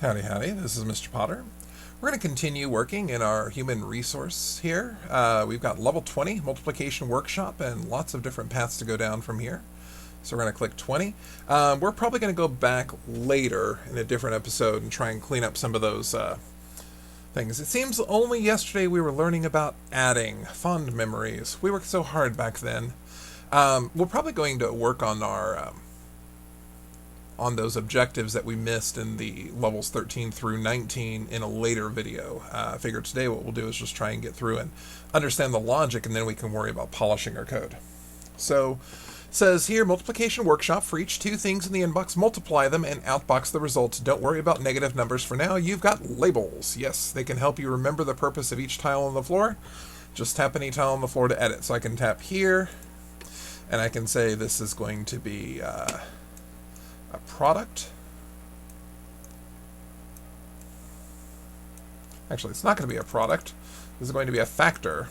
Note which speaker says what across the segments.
Speaker 1: Howdy, howdy. This is Mr. Potter. We're going to continue working in our human resource here. We've got level 20 multiplication workshop and lots of different paths to go down from here. So we're going to click 20. We're probably going to go back later in a different episode and try and clean up some of those things. It seems only yesterday we were learning about adding. Fond memories. We worked so hard back then. We're probably going to work on our on those objectives that we missed in the levels 13 through 19 in a later video. I figured today what we'll do is just try and get through and understand the logic, and then we can worry about polishing our code. So it says here, multiplication workshop. For each two things in the inbox, multiply them and outbox the results. Don't worry about negative numbers for now. You've got labels. Yes, they can help you remember the purpose of each tile on the floor. Just tap any tile on the floor to edit. So I can tap here, and I can say this is going to be a product. Actually, it's not going to be a product. This is going to be a factor.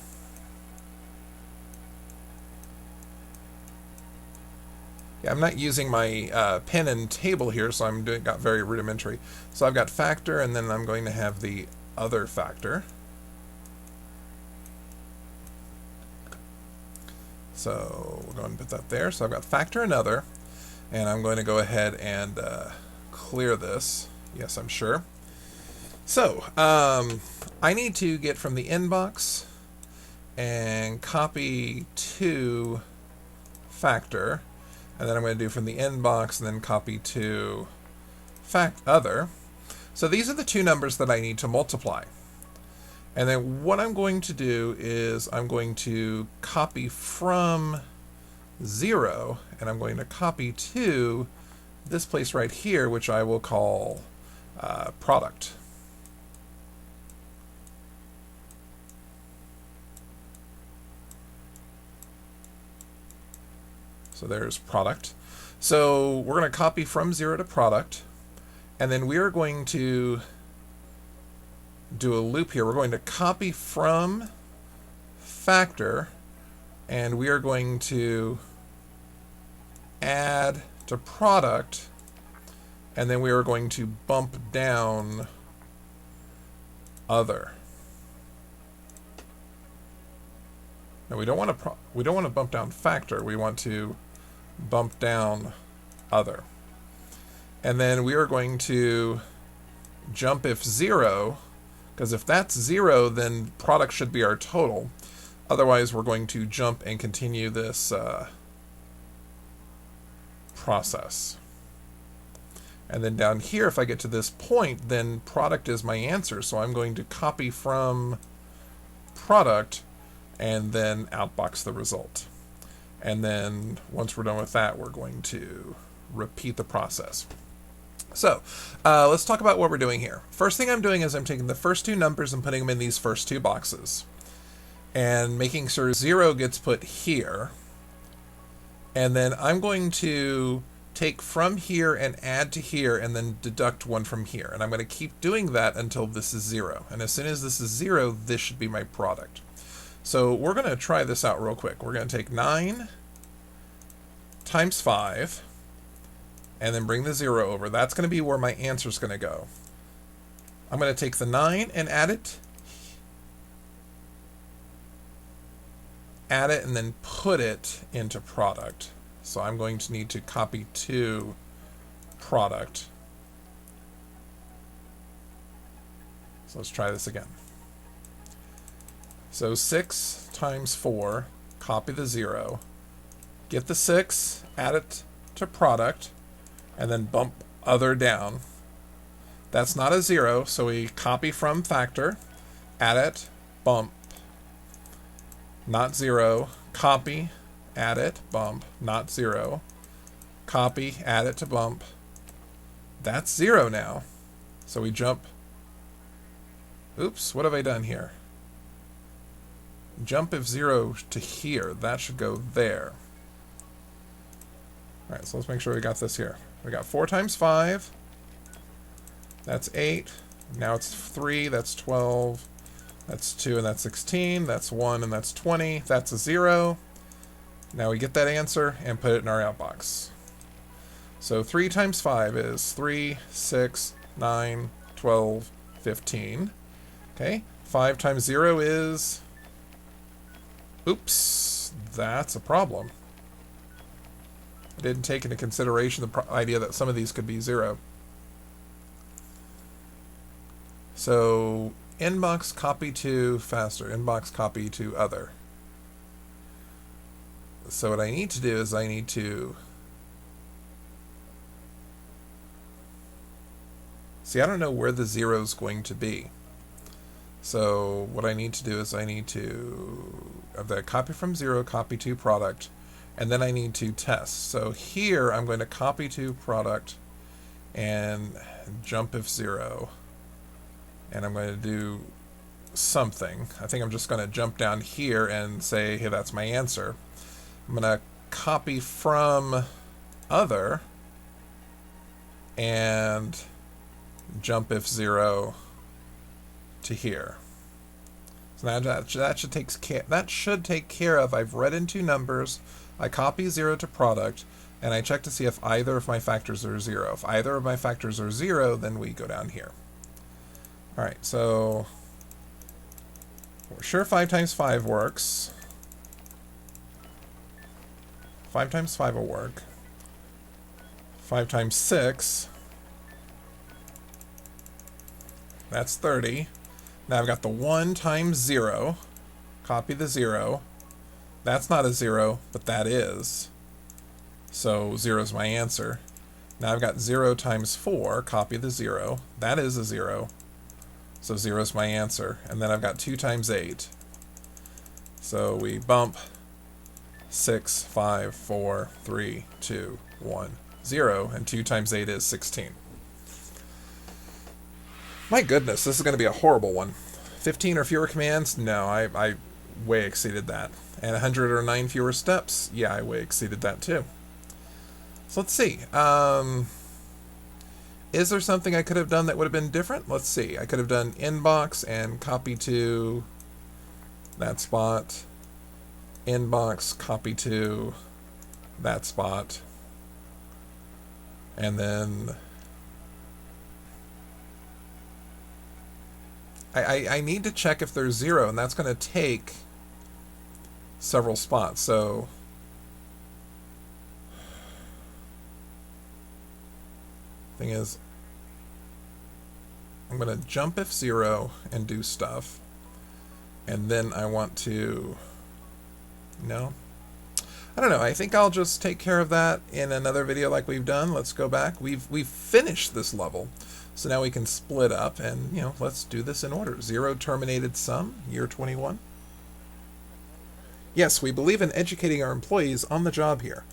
Speaker 1: Yeah, I'm not using my pen and table here, so I'm got very rudimentary. So I've got factor, and then I'm going to have the other factor. So we're going to put that there. So I've got factor and other. And I'm going to go ahead and clear this. Yes, I'm sure. So, I need to get from the inbox and copy to factor. And then I'm going to do from the inbox and then copy to other. So these are the two numbers that I need to multiply. And then what I'm going to do is I'm going to copy from 0, and I'm going to copy to this place right here, which I will call product. So there's product. So we're going to copy from 0 to product, and then we are going to do a loop here. We're going to copy from factor, and we are going to add to product, and then we are going to bump down other. Now we don't want to bump down factor. We want to bump down other. And then we are going to jump if 0, because if that's 0, then product should be our total. Otherwise, we're going to jump and continue this process. And then down here, if I get to this point, then product is my answer. So I'm going to copy from product and then outbox the result. And then once we're done with that, we're going to repeat the process. So let's talk about what we're doing here. First thing I'm doing is I'm taking the first two numbers and putting them in these first two boxes, and making sure 0 gets put here. And then I'm going to take from here and add to here, and then deduct 1 from here. And I'm going to keep doing that until this is 0. And as soon as this is 0, this should be my product. So we're going to try this out real quick. We're going to take 9 times 5, and then bring the 0 over. That's going to be where my answer is going to go. I'm going to take the 9 and add it, and then put it into product. So I'm going to need to copy to product. So let's try this again. So 6 times 4, copy the 0, get the 6, add it to product, and then bump other down. That's not a 0, so we copy from factor, add it, bump. Not 0, copy, add it, bump, not 0, copy, add it to bump. That's 0 now. So we jump. Oops, what have I done here? Jump if 0 to here. That should go there. Alright, so let's make sure we got this here. We got 4 times 5. That's 8. Now it's 3. That's 12. That's 2, and that's 16. That's 1, and that's 20. That's a 0. Now we get that answer and put it in our outbox. So 3 times 5 is 3, 6, 9, 12, 15. Okay, 5 times 0 is... Oops, that's a problem. I didn't take into consideration the idea that some of these could be 0. So, inbox copy to faster, inbox copy to other. So what I need to do is I need to... See, I don't know where the 0 is going to be. So what I need to do is I need to have the copy from 0, copy to product, and then I need to test. So here I'm going to copy to product and jump if 0. And I'm going to do something. I think I'm just going to jump down here and say, hey, that's my answer. I'm going to copy from other and jump if 0 to here. So now that should take care of, I've read into numbers, I copy 0 to product, and I check to see if either of my factors are 0. If either of my factors are 0, then we go down here. Alright, so we're sure 5 times 5 works. 5 times 5 will work. 5 times 6, that's 30. Now I've got the 1 times 0. Copy the 0. That's not a 0, but that is. So 0 is my answer. Now I've got 0 times 4. Copy the 0. That is a 0. So 0 is my answer. And then I've got 2 times 8. So we bump 6, 5, 4, 3, 2, 1, 0. And 2 times 8 is 16. My goodness, this is going to be a horrible one. 15 or fewer commands? No, I way exceeded that. And 109 fewer steps? Yeah, I way exceeded that too. So let's see. Is there something I could have done that would have been different? Let's see. I could have done inbox and copy to that spot. Inbox, copy to that spot. And then I need to check if there's 0, and that's going to take several spots. So thing is, I'm going to jump if 0 and do stuff, and then I want to, no, I don't know. I think I'll just take care of that in another video like we've done. Let's go back. We've finished this level. So now we can split up and, let's do this in order. 0 terminated sum, year 21. Yes, we believe in educating our employees on the job here.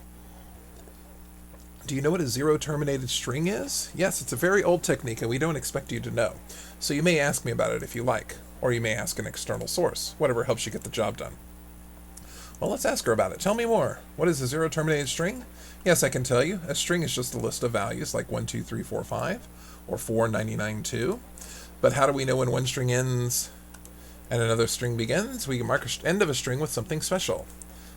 Speaker 1: Do you know what a 0 terminated string is? Yes, it's a very old technique and we don't expect you to know. So you may ask me about it if you like, or you may ask an external source, whatever helps you get the job done. Well, let's ask her about it. Tell me more. What is a 0 terminated string? Yes, I can tell you. A string is just a list of values like 1, 2, 3, 4, 5. Or 4, 99, 2. But how do we know when one string ends and another string begins? We can mark the end of a string with something special,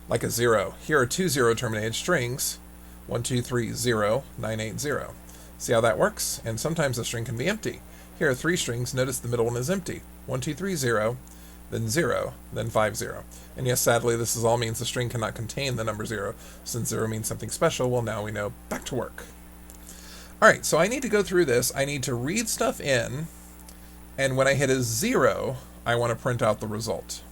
Speaker 1: like a 0. Here are 2 0 terminated strings, 1, 2, 3, 0, 9, 8, 0. See how that works? And sometimes a string can be empty. Here are 3 strings. Notice the middle one is empty. 1, 2, 3, 0, then 0, then 5, 0. And yes, sadly, this all means the string cannot contain the number 0. Since 0 means something special, well, now we know. Back to work. Alright, so I need to go through this. I need to read stuff in, and when I hit a 0, I want to print out the result.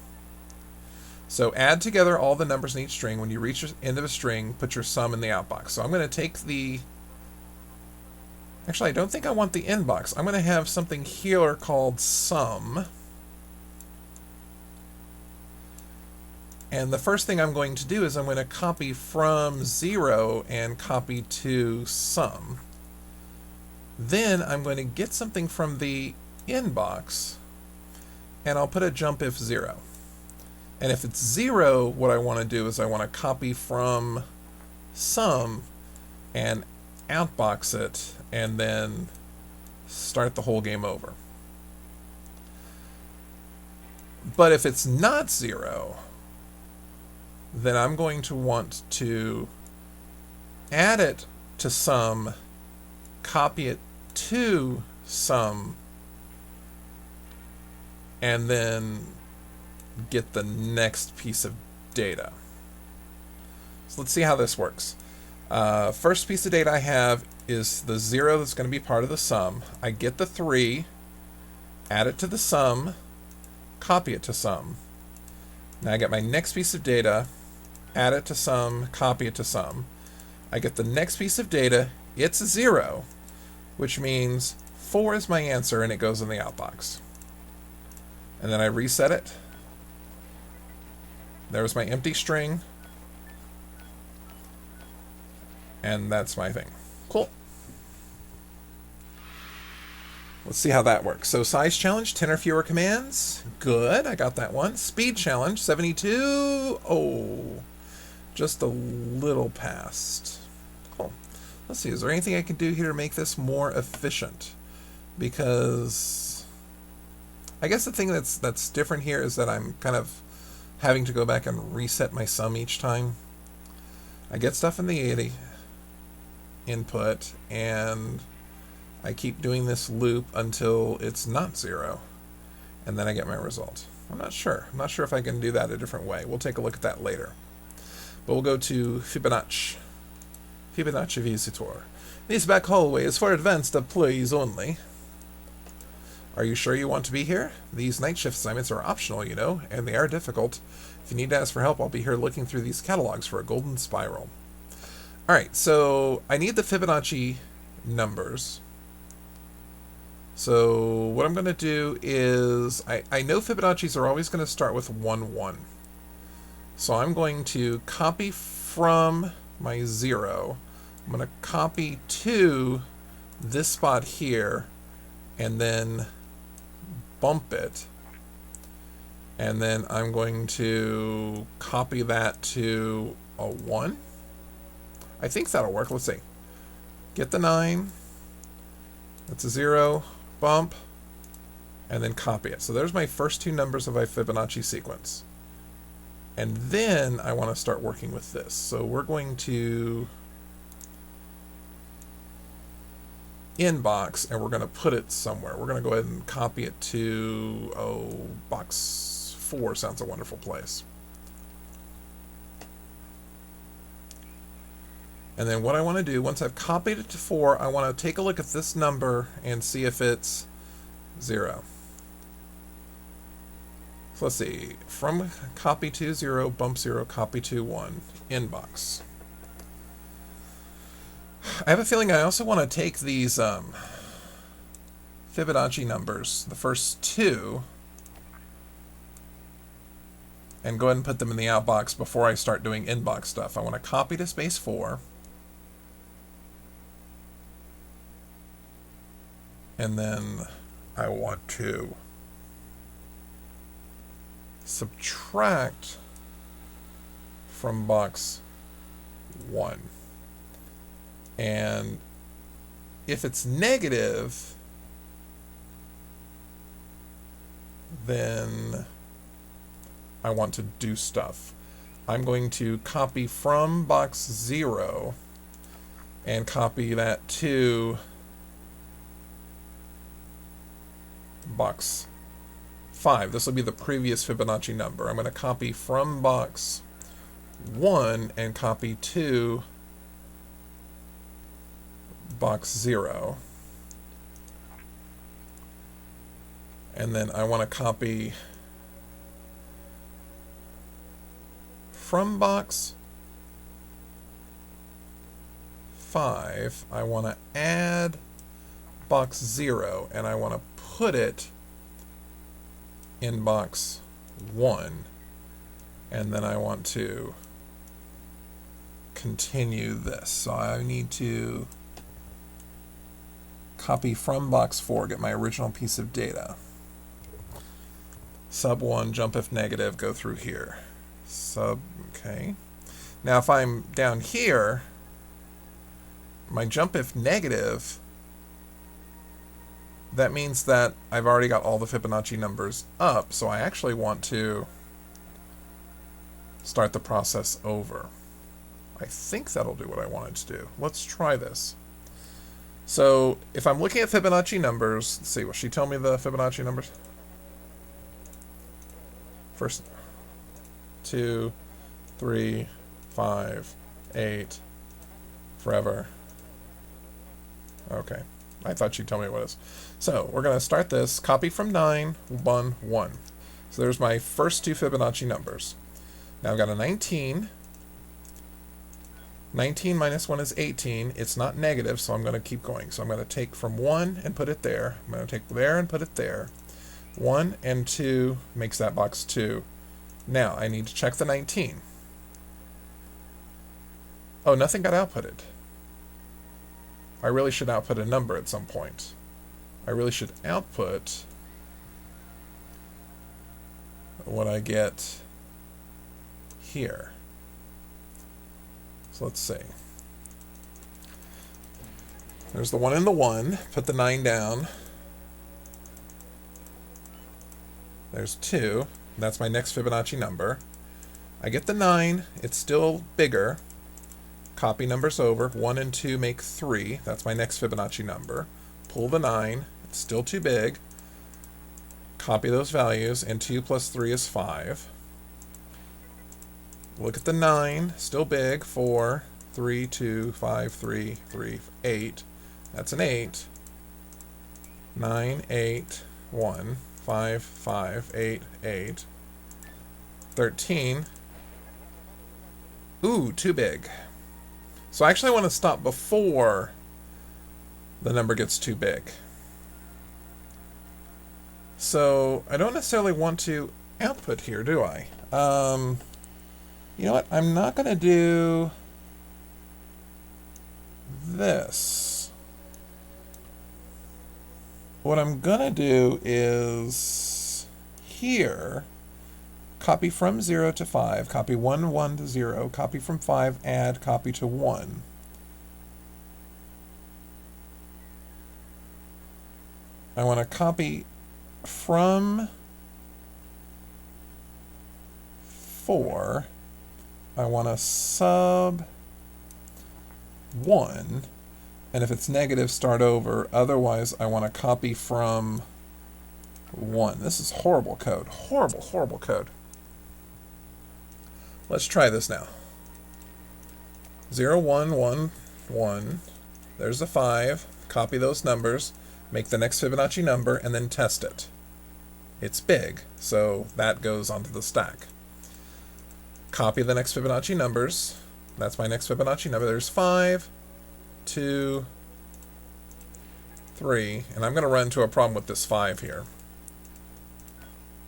Speaker 1: So add together all the numbers in each string. When you reach the end of a string, put your sum in the outbox. So I'm going to take the... Actually, I don't think I want the inbox. I'm going to have something here called sum. And the first thing I'm going to do is I'm going to copy from 0 and copy to sum. Then I'm going to get something from the inbox, and I'll put a jump if 0. And if it's 0, what I want to do is I want to copy from sum and outbox it, and then start the whole game over. But if it's not 0, then I'm going to want to add it to sum, copy it to sum, and then get the next piece of data. So let's see how this works. First piece of data I have is the 0 that's going to be part of the sum. I get the 3, add it to the sum, copy it to sum. Now I get my next piece of data, add it to sum, copy it to sum. I get the next piece of data, it's a 0, which means 4 is my answer, and it goes in the outbox. And then I reset it. There's my empty string. And that's my thing. Cool. Let's see how that works. So size challenge, 10 or fewer commands. Good, I got that one. Speed challenge, 72. Oh, just a little past. Cool. Let's see, is there anything I can do here to make this more efficient? Because I guess the thing that's different here is that I'm kind of having to go back and reset my sum each time. I get stuff in the 80 input, and I keep doing this loop until it's not 0, and then I get my result. I'm not sure if I can do that a different way. We'll take a look at that later. But we'll go to Fibonacci. Fibonacci Visitor. This back hallway is for advanced employees only. Are you sure you want to be here? These night shift assignments are optional, you know, and they are difficult. If you need to ask for help, I'll be here looking through these catalogs for a golden spiral. Alright, so I need the Fibonacci numbers. So what I'm going to do is, I know Fibonacci's are always going to start with 1, 1. So I'm going to copy from my 0. I'm going to copy to this spot here, and then bump it. And then I'm going to copy that to a 1. I think that'll work. Let's see. Get the 9. That's a 0. Bump. And then copy it. So there's my first 2 numbers of my Fibonacci sequence. And then I want to start working with this. So we're going to inbox, and we're going to put it somewhere. We're going to go ahead and copy it to, box 4 sounds a wonderful place. And then what I want to do, once I've copied it to 4, I want to take a look at this number and see if it's 0. So let's see. From copy to 0, bump 0, copy to 1, inbox. I have a feeling I also want to take these Fibonacci numbers, the first 2, and go ahead and put them in the outbox before I start doing inbox stuff. I want to copy to space 4. And then I want to subtract from box 1. And if it's negative, then I want to do stuff. I'm going to copy from box 0 and copy that to box 5. This will be the previous Fibonacci number. I'm going to copy from box 1 and copy to box 0. And then I want to copy from box 5. I want to add box 0, and I want to put it in box 1, and then I want to continue this. So I need to copy from box 4, get my original piece of data. Sub 1, jump if negative, go through here. Sub, okay. Now if I'm down here, my jump if negative, that means that I've already got all the Fibonacci numbers up, so I actually want to start the process over. I think that'll do what I wanted to do. Let's try this. So if I'm looking at Fibonacci numbers, let's see, will she tell me the Fibonacci numbers? First, 2, 3, 5, 8, forever. Okay, I thought you'd tell me what it is. So we're going to start this, copy from 9, 1, 1. So there's my first two Fibonacci numbers. Now I've got a 19. 19 minus 1 is 18. It's not negative, so I'm going to keep going. So I'm going to take from 1 and put it there. I'm going to take there and put it there. 1 and 2 makes that box 2. Now I need to check the 19. Oh, nothing got outputted. I really should output a number at some point. I really should output what I get here. So let's see. There's the 1 and the 1. Put the 9 down. There's 2. That's my next Fibonacci number. I get the 9. It's still bigger. Copy numbers over. 1 and 2 make 3. That's my next Fibonacci number. Pull the 9. It's still too big. Copy those values. And 2 plus 3 is 5. Look at the 9. Still big. 4, 3, 2, 5, 3, 3, 8. That's an 8. 9, 8, 1, 5, 5, 8, 8. 13. Ooh, too big. So I actually want to stop before the number gets too big. So I don't necessarily want to output here, do I? You know what? I'm not going to do this. What I'm going to do is here, copy from 0 to 5, copy 1, 1 to 0, copy from 5, add, copy to 1. I want to copy from 4. I want to sub 1. And if it's negative, start over. Otherwise, I want to copy from 1. This is horrible code. Horrible, horrible code. Let's try this now. 0, 1, 1, 1. There's a 5. Copy those numbers. Make the next Fibonacci number, and then test it. It's big, so that goes onto the stack. Copy the next Fibonacci numbers. That's my next Fibonacci number. There's 5, 2, 3. And I'm going to run into a problem with this 5 here.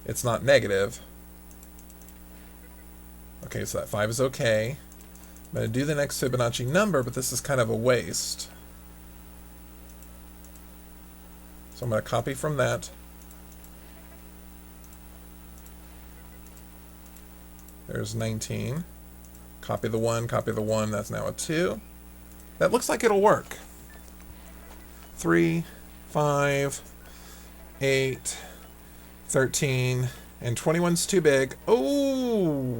Speaker 1: It's not negative. Okay, so that 5 is okay. I'm going to do the next Fibonacci number, but this is kind of a waste. So I'm going to copy from that. There's 19. Copy the 1, that's now a 2. That looks like it'll work. 3, 5, 8, 13, and 21's too big. Oh!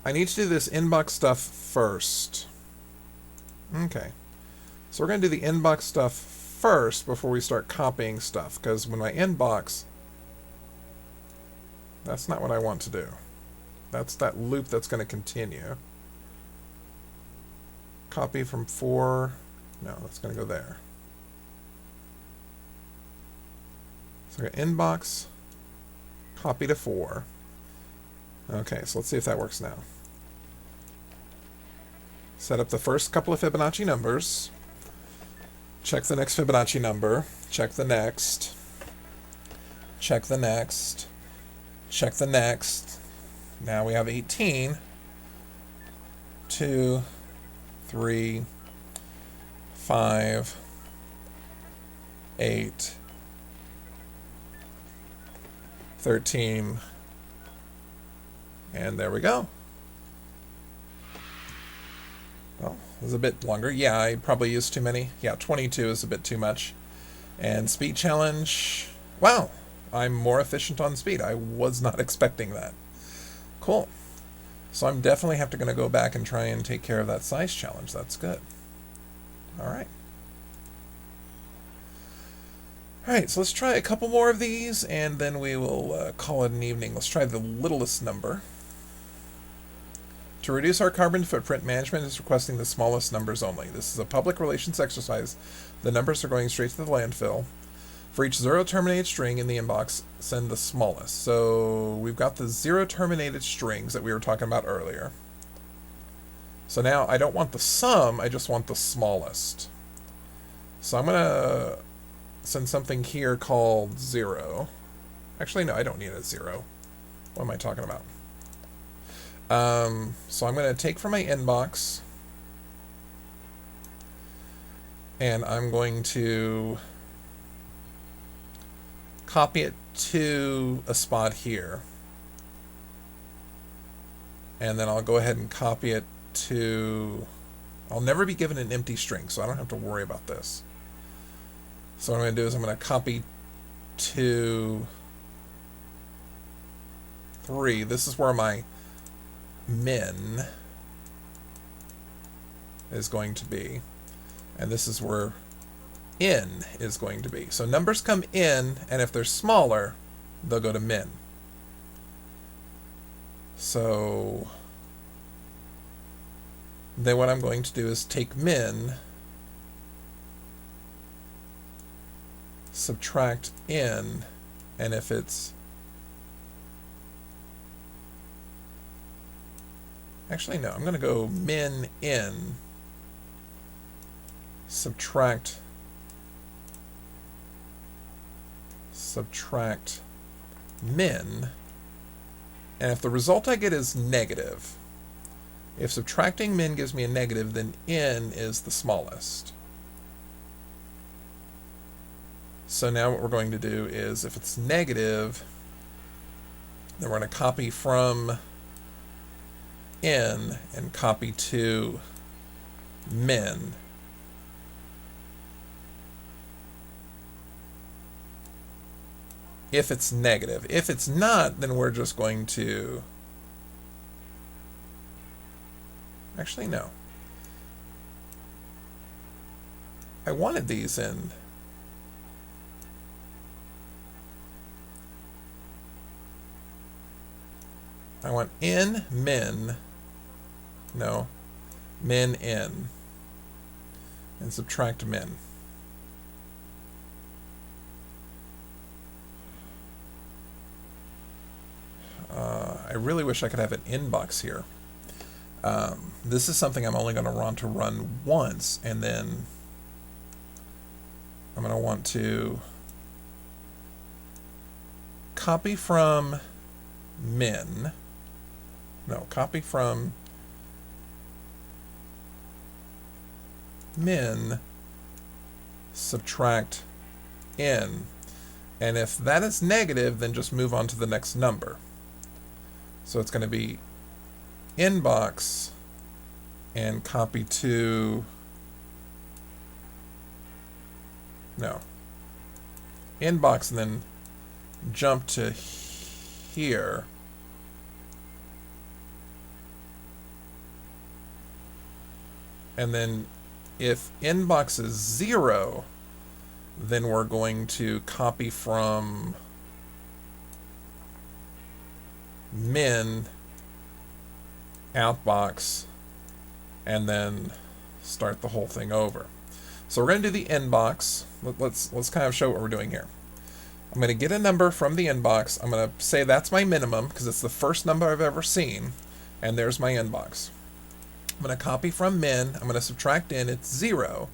Speaker 1: I need to do this inbox stuff first. Okay. So we're going to do the inbox stuff first before we start copying stuff, because when my inbox, that's not what I want to do. That's that loop that's going to continue. Copy from 4. No, that's going to go there. So I got inbox, copy to 4. Okay, so let's see if that works now. Set up the first couple of Fibonacci numbers. Check the next Fibonacci number. Check the next. Check the next. Check the next. Now we have 18. 2, 3, 5, 8, 13, and there we go. Well, it was a bit longer. Yeah, I probably used too many. Yeah, 22 is a bit too much. And speed challenge, wow, I'm more efficient on speed. I was not expecting that. Cool. So I'm definitely going to go back and try and take care of that size challenge. That's good. All right. Alright, so let's try a couple more of these, and then we will call it an evening. Let's try the littlest number. To reduce our carbon footprint, management is requesting the smallest numbers only. This is a public relations exercise. The numbers are going straight to the landfill. For each zero-terminated string in the inbox, send the smallest. So we've got the zero-terminated strings that we were talking about earlier. So now I don't want the sum, I just want the smallest. So I'm going to send something here called 0. Actually, no, I don't need a 0. What am I talking about? So I'm going to take from my inbox, and I'm going to copy it to a spot here. And then I'll go ahead and copy it to... I'll never be given an empty string, so I don't have to worry about this. So what I'm going to do is I'm going to copy to 3. This is where my min is going to be. And this is where in is going to be. So numbers come in, and if they're smaller, they'll go to min. So then what I'm going to do is take min, subtract in, and if it's... Actually, no, I'm going to go min in, subtract min, and if the result I get is negative, if subtracting min gives me a negative, then in is the smallest. So now what we're going to do is, if it's negative, then we're going to copy from in and copy to min. If it's negative. If it's not, then we're just going to... Actually, no. I wanted these in... I want in, min, no, min, in, and subtract min. I really wish I could have an inbox here. This is something I'm only going to want to run once, and then I'm going to want to copy from min. No, copy from min, subtract in. And if that is negative, then just move on to the next number. So it's going to be inbox and copy to... No. Inbox and then jump to here. And then if inbox is 0, then we're going to copy from min, outbox, and then start the whole thing over. So we're going to do the inbox. Let's kind of show what we're doing here. I'm going to get a number from the inbox. I'm going to say that's my minimum because it's the first number I've ever seen. And there's my inbox. I'm going to copy from min. I'm going to subtract in. It's 0.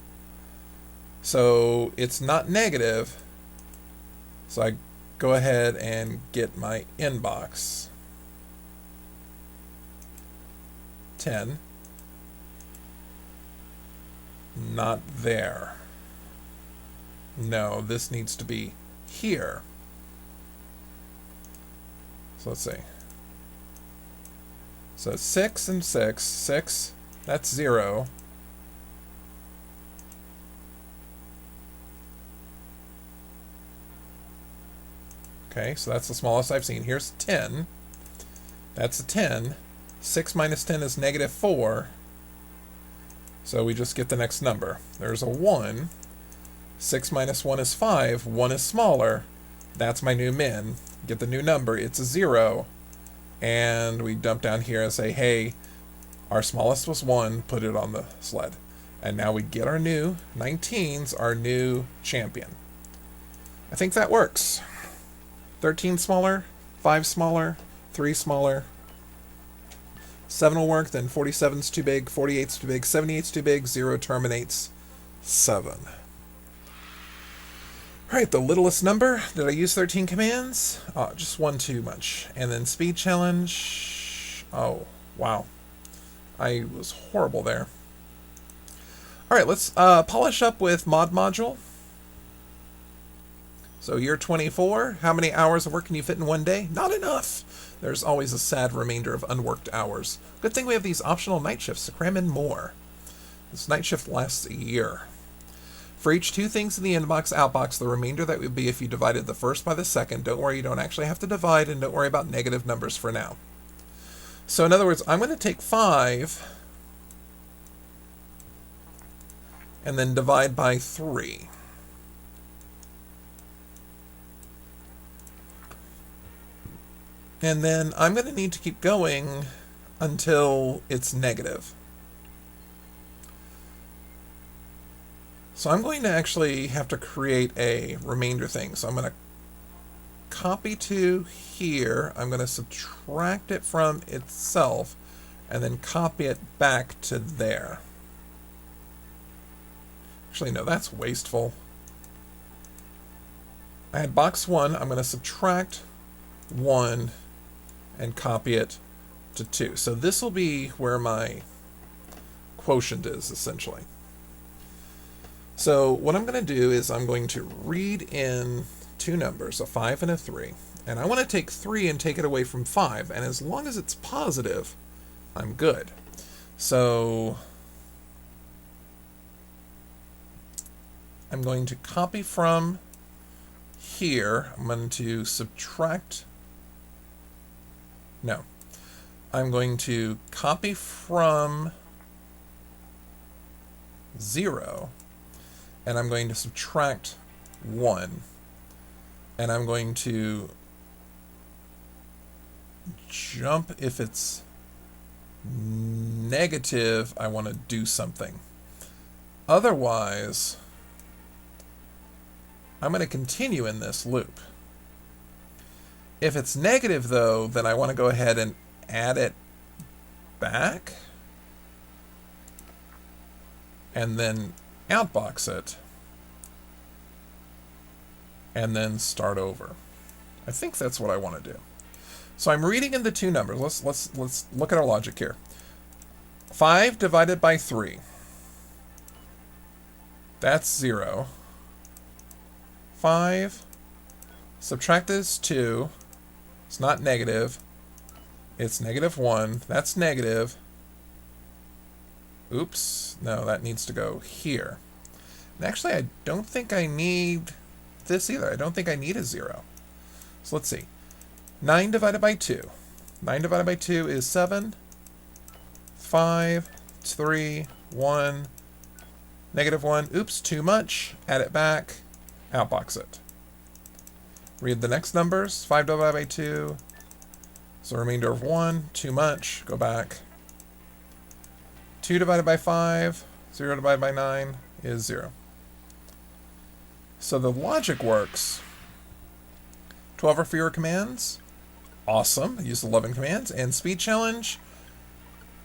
Speaker 1: So it's not negative. So I go ahead and get my inbox. 10. Not there. No, this needs to be here. So let's see. So 6 and 6. 6, that's 0. Okay, so that's the smallest I've seen. Here's 10. That's a 10. 6 minus 10 is negative 4. So we just get the next number. There's a 1. 6 minus 1 is 5. 1 is smaller. That's my new min. Get the new number. It's a 0. And we dump down here and say, hey, our smallest was 1. Put it on the sled. And now we get our new 19's, our new champion. I think that works. 13 smaller, 5 smaller, 3 smaller. 7 will work, then 47's too big, 48's too big, 78's too big, 0 terminates 7. Alright, the littlest number. Did I use 13 commands? Oh, just one too much. And then speed challenge. Oh, wow. I was horrible there. Alright, let's polish up with mod module. So year 24, how many hours of work can you fit in one day? Not enough. There's always a sad remainder of unworked hours. Good thing we have these optional night shifts to cram in more. This night shift lasts a year. For each 2 things in the inbox, outbox, the remainder that would be if you divided the first by the second. Don't worry, you don't actually have to divide, and don't worry about negative numbers for now. So in other words, I'm going to take 5 and then divide by 3. And then I'm going to need to keep going until it's negative. So I'm going to actually have to create a remainder thing. So I'm going to copy to here. I'm going to subtract it from itself and then copy it back to there. Actually, no, that's wasteful. I had box 1. I'm going to subtract 1 and copy it to 2. So this will be where my quotient is, essentially. So what I'm going to do is I'm going to read in 2 numbers, a 5 and a 3. And I want to take 3 and take it away from 5. And as long as it's positive, I'm good. So I'm going to copy from here. I'm going to subtract. No. I'm going to copy from 0, and I'm going to subtract 1, and I'm going to jump if it's negative. I want to do something. Otherwise, I'm going to continue in this loop. If it's negative, though, then I want to go ahead and add it back and then outbox it and then start over. I think that's what I want to do. So I'm reading in the 2 numbers. Let's look at our logic here. 5 divided by 3. That's 0. 5 subtract this 2. It's not negative. It's negative 1. That's negative. Oops. No, that needs to go here. And actually, I don't think I need this either. I don't think I need a 0. So let's see. 9 divided by 2. 9 divided by 2 is 7. 5, 3, 1, negative 1. Oops, too much. Add it back. Outbox it. Read the next numbers. 5 divided by 2. So remainder of 1. Too much. Go back. 2 divided by 5. 0 divided by 9 is 0. So the logic works. 12 or fewer commands. Awesome. Use 11 commands. And speed challenge.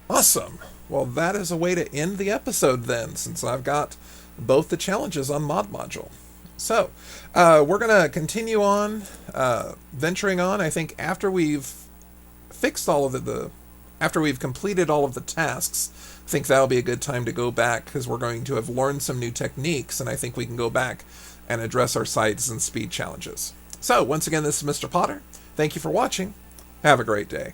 Speaker 1: Awesome. Well, that is a way to end the episode then, since I've got both the challenges on mod module. So, we're going to continue on, venturing on. I think after we've fixed all of after we've completed all of the tasks, I think that'll be a good time to go back, because we're going to have learned some new techniques, and I think we can go back and address our size and speed challenges. So, once again, this is Mr. Potter. Thank you for watching. Have a great day.